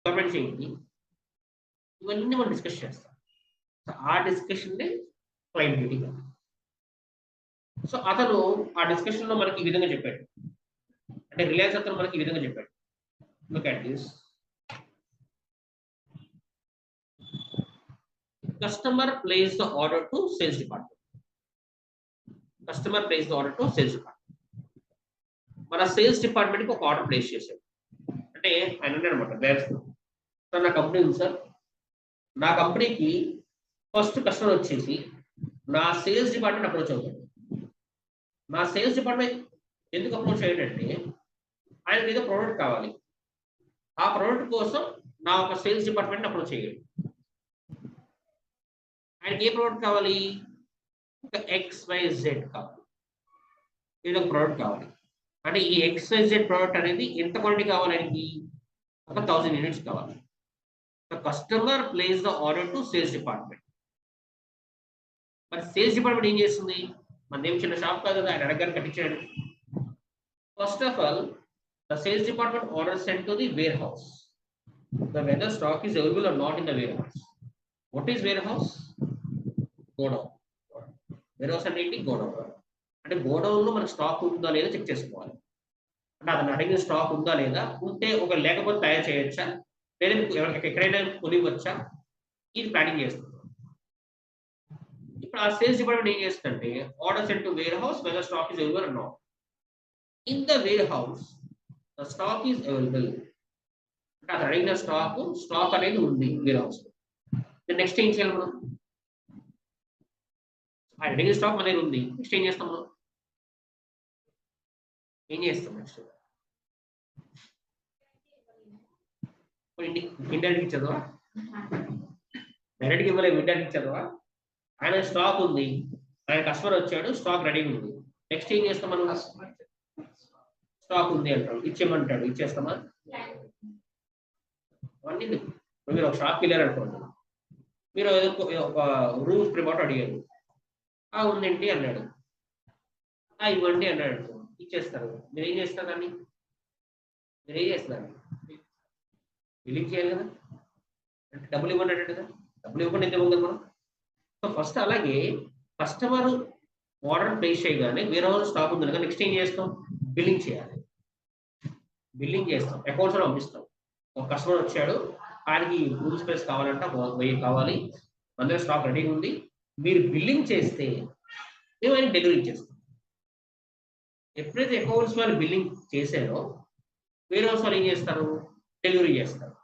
Requirements ఏంటి, ఇవన్నీ మనం డిస్కస్ చేస్తాం. సో ఆ డిస్కషన్నే క్లయింట్ మీటింగ్. సో అతను ఆ డిస్కషన్లో మనకి ఈ విధంగా చెప్పాడు, అంటే రిలయన్స్ అతను మనకి ఈ విధంగా చెప్పాడు. Look at this. Customer place the order to sales department. Customer place the order to sales department. మన సేల్స్ డిపార్ట్మెంట్కి ఒక ఆర్డర్ ప్లేస్ చేశాడు. అంటే ఆయన అనమాట, సార్ నా కంపెనీ ఉంది సార్, నా కంపెనీకి ఫస్ట్ కస్టమర్ వచ్చేసి నా సేల్స్ డిపార్ట్మెంట్ అప్రోచ్ అవుతాడు. నా సేల్స్ డిపార్ట్మెంట్ ఎందుకు అప్రోచ్ అయ్యాడంటే ఆయనకి ఏదో ప్రోడక్ట్ కావాలి, ఆ ప్రోడక్ట్ కోసం నా ఒక సేల్స్ డిపార్ట్మెంట్ అప్రోచ్ అయ్యాడు. ఆయనకి ఏ ప్రోడక్ట్ కావాలి, ఒక XYZ కావాలి, ఇది ఒక ప్రోడక్ట్ కావాలి. అంటే ఈ XYZ ప్రోడక్ట్ అనేది ఎంత క్వాంటిటీ కావాలి, ఆయనకి ఒక 1000 యూనిట్స్ కావాలి. Customer place the order to sales department. మరి సేల్స్ డిపార్ట్మెంట్ ఏం చేస్తుంది, మన ఏం చిన్న షాప్ కాదు కదా, ఆయన అడగారు కట్టించాడు. First of all the sales department order sent to the warehouse the weather stock is available or not in the warehouse. What is warehouse? Godown. Warehouse అంటే ఏంటి? Godown. అంటే godown లో మనకి stock ఉందా లేదా check చేసుకోవాలి. అంటే అతను అడిగిన స్టాక్ ఉందా లేదా, ఉంటే ఒక లేకపోతే తయారు చేయొచ్చా, లేదా ఎక్కడైనా కొనివచ్చా, ఇది ప్లానింగ్ చేస్తుంది. ఇప్పుడు ఆ సేల్స్ డిపార్ట్మెంట్ ఏం చేస్తుందంటే order sent to warehouse weather stock is available or not. In the warehouse the stock is available. అంటే అతను అడిగిన స్టాక్ అనేది ఉంది వేర్ హౌస్. నెక్స్ట్ ఏం చేయాలి మనం? ఆయన అడిగిన స్టాక్ మన దగ్గర ఉంది, నెక్స్ట్ ఏం చేస్తాం మనం? ఏం చేస్తాం నెక్స్ట్? ఇండైరెక్ట్ ఇచ్చేదవా, డైరెక్ట్గా ఇవ్వలేము, ఇండైరెక్ట్ ఇచ్చేదవా. ఆయన స్టాక్ ఉంది, ఆయన కస్టమర్ వచ్చాడు, స్టాక్ రెడీగా ఉంది, నెక్స్ట్ ఏం చేస్తాం మనం? స్టాక్ ఉంది అంటాడు, ఇచ్చేయమంటాడు, ఇచ్చేస్తామా? అవన్నీ మీరు ఒక షాప్కి వెళ్ళారు అనుకోండి, మీరు ఒక రూమ్ స్ప్రే బాటిల్ అడిగారు, ఉందండి అన్నాడు, ఇవ్వండి అన్నాడు, ఇచ్చేస్తారు. మీరు ఏం చేస్తారు దాన్ని? మీరు ఏం చేస్తున్నారు? బిల్లింగ్ చేయాలి కదా, అంటే డబ్బులు ఇవ్వండి అంటే కదా, డబ్బులు ఇవ్వకుండా ఎంత ఇవ్వగలం మనం? సో ఫస్ట్ అలాగే కస్టమర్ ఆర్డర్ ప్లేస్ చేయగానే వేరే వాళ్ళు స్టాక్ ఉంది కదా, నెక్స్ట్ ఏం చేస్తాం? బిల్లింగ్ చేయాలి. బిల్లింగ్ చేస్తాం, అకౌంట్స్లో పంపిస్తాం. ఒక కస్టమర్ వచ్చాడు, ఆయనకి రూమ్ స్పేస్ కావాలంటే 1000 కావాలి, మన దగ్గర స్టాక్ రెడీగా ఉంది, మీరు బిల్లింగ్ చేస్తే మేము ఆయన డెలివరీ చేస్తాం. ఎప్పుడైతే అకౌంట్స్ వాళ్ళు బిల్లింగ్ చేశారో వేరే వాళ్ళు ఏం చేస్తారు? డెలివరీ చేస్తారు.